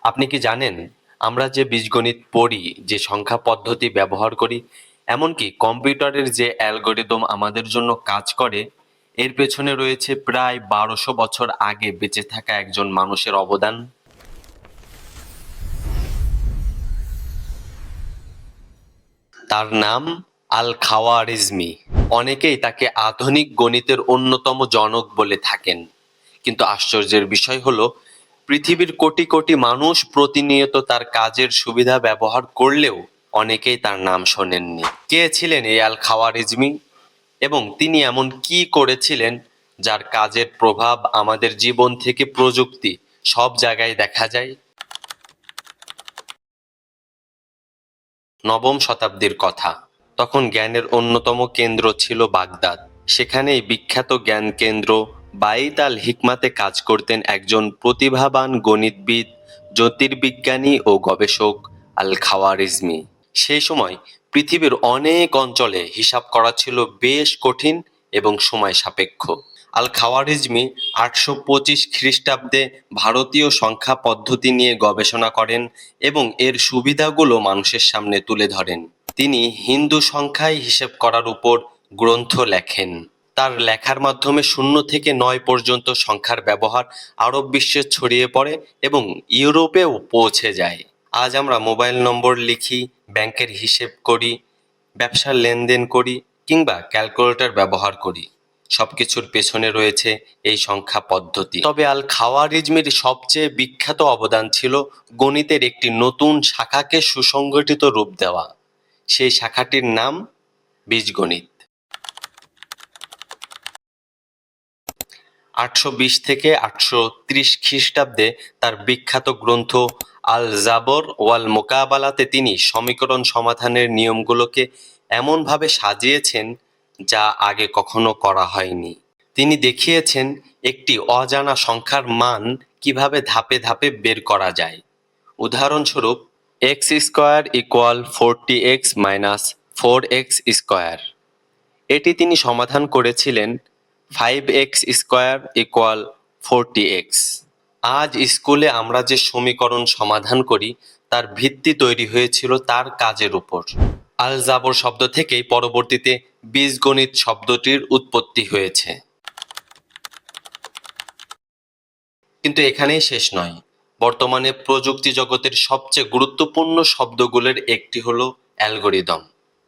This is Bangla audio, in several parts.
আপনি কি জানেন আমরা যে বীজগণিত পড়ি, যে সংখ্যা পদ্ধতি ব্যবহার করি, এমনকি কম্পিউটারের যে অ্যালগরিদম আমাদের জন্য কাজ করে, এর পেছনে রয়েছে প্রায় 1200 বছর আগে বেঁচে থাকা একজন মানুষের অবদান। তার নাম আল খাওয়ারিজমি। অনেকেই তাকে আধুনিক গণিতের অন্যতম জনক বলে থাকেন। কিন্তু আশ্চর্যের বিষয় হলো, পৃথিবীর কোটি কোটি মানুষ প্রতিনিয়ত তার কাজের সুবিধা ব্যবহার করলেও অনেকেই তার নাম শোনেননি। কে ছিলেন এই আল খাওয়ারিজমি এবং তিনি এমন কি করেছিলেন যার কাজের প্রভাব আমাদের জীবন থেকে প্রযুক্তি সব জায়গায় দেখা যায়? নবম শতাব্দীর কথা। তখন জ্ঞানের অন্যতম কেন্দ্র ছিল বাগদাদ। সেখানেই বিখ্যাত জ্ঞান কেন্দ্র বাইত আল হিকমাতে কাজ করতেন একজন প্রতিভাবান গণিতবিদ, জ্যোতির্বিজ্ঞানী ও গবেষক আল খাওয়ারিজমি। সেই সময় পৃথিবীর অনেক অঞ্চলে হিসাব করা ছিল বেশ কঠিন এবং সময় সাপেক্ষ। আল খাওয়ারিজমি 825 খ্রিস্টাব্দে ভারতীয় সংখ্যা পদ্ধতি নিয়ে গবেষণা করেন এবং এর সুবিধাগুলো মানুষের সামনে তুলে ধরেন। তিনি হিন্দু সংখ্যায় হিসেব করার উপর গ্রন্থ লেখেন। তার লেখার মাধ্যমে 0 থেকে 9 পর্যন্ত সংখ্যার ব্যবহার আরব বিশ্বে ছড়িয়ে পড়ে এবং ইউরোপেও পৌঁছে যায়। আজ আমরা মোবাইল নম্বর লিখি, ব্যাংকের হিসেব করি, ব্যবসার লেনদেন করি কিংবা ক্যালকুলেটর ব্যবহার করি। সবকিছুর পেছনে রয়েছে এই সংখ্যা পদ্ধতি। তবে আল খাওয়ারিজমির সবচেয়ে বিখ্যাত অবদান ছিল গণিতের একটি নতুন শাখাকে সুসংগঠিত রূপ দেওয়া। সেই শাখাটির নাম বীজগণিত। 820 থেকে 830 খ্রিস্টাব্দে তার বিখ্যাত গ্রন্থ আল জাবর ওয়াল মোকাবালাতে তিনি সমীকরণ সমাধানের নিয়মগুলোকে এমনভাবে সাজিয়েছেন যা আগে কখনো করা হয়নি। তিনি দেখিয়েছেন একটি অজানা সংখ্যার মান কিভাবে ধাপে ধাপে বের করা যায়। উদাহরণস্বরূপ, x square equal 40x minus 4x square. এটি তিনি সমাধান করেছিলেন 5x স্কোয়ার ইকুয়াল 40x। আজ স্কুলে আমরা যে সমীকরণ সমাধান করি তার ভিত্তি তৈরি হয়েছিল তার কাজের উপর। আল জাবর শব্দ থেকেই পরবর্তীতে বীজগণিত শব্দটির উৎপত্তি হয়েছে। কিন্তু এখানেই শেষ নয়। বর্তমানে প্রযুক্তি জগতের সবচেয়ে গুরুত্বপূর্ণ শব্দগুলোর একটি হলো অ্যালগরিদম।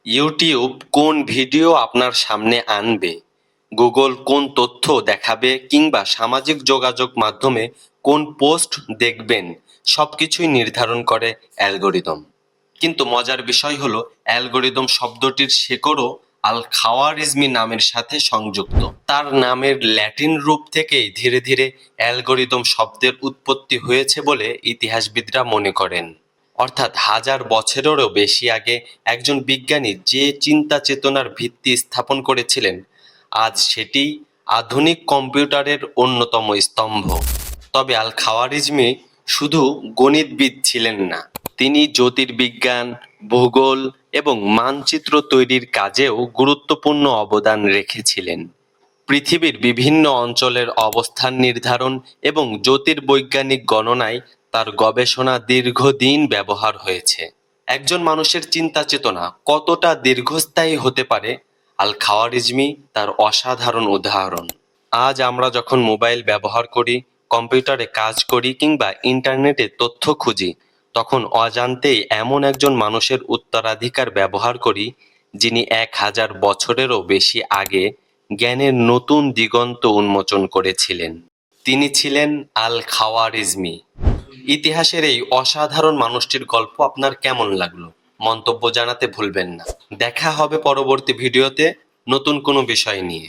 ইউটিউব কোন ভিডিও আপনার সামনে আনবে, গুগল কোন তথ্য দেখাবে কিংবা সামাজিক যোগাযোগ মাধ্যমে কোন পোস্ট দেখবেন, সবকিছুই নির্ধারণ করে অ্যালগরিদম। কিন্তু মজার বিষয় হলো, অ্যালগরিদম শব্দটির শেকড়ও আল খাওয়ারিজমি নামের সাথে সংযুক্ত। তার নামের ল্যাটিন রূপ থেকেই ধীরে ধীরে অ্যালগরিদম শব্দের উৎপত্তি হয়েছে বলে ইতিহাসবিদরা মনে করেন। অর্থাৎ হাজার বছরেরও বেশি আগে একজন বিজ্ঞানী যে চিন্তা চেতনার ভিত্তি স্থাপন করেছিলেন, আজ সেটি আধুনিক কম্পিউটারের অন্যতম স্তম্ভ। তবে আল খাওয়ারিজমি শুধু গণিতবিদ ছিলেন না, তিনি জ্যোতির্বিজ্ঞান, ভূগোল এবং মানচিত্র তৈরির কাজেও গুরুত্বপূর্ণ অবদান রেখেছিলেন। পৃথিবীর বিভিন্ন অঞ্চলের অবস্থান নির্ধারণ এবং জ্যোতির্বৈজ্ঞানিক গণনায় তার গবেষণা দীর্ঘদিন ব্যবহার হয়েছে। একজন মানুষের চিন্তা চেতনা কতটা দীর্ঘস্থায়ী হতে পারে, আল খাওয়ারিজমি তার অসাধারণ উদাহরণ। আজ আমরা যখন মোবাইল ব্যবহার করি, কম্পিউটারে কাজ করি কিংবা ইন্টারনেটে তথ্য খুঁজি, তখন অজান্তেই এমন একজন মানুষের উত্তরাধিকার ব্যবহার করি যিনি 1000 বছরেরও বেশি আগে জ্ঞানের নতুন দিগন্ত উন্মোচন করেছিলেন। তিনি ছিলেন আল খাওয়ারিজমি। ইতিহাসের এই অসাধারণ মানুষটির গল্প আপনার কেমন লাগলো মন্তব্য জানাতে ভুলবেন না। দেখা হবে পরবর্তী ভিডিওতে নতুন কোনো বিষয় নিয়ে।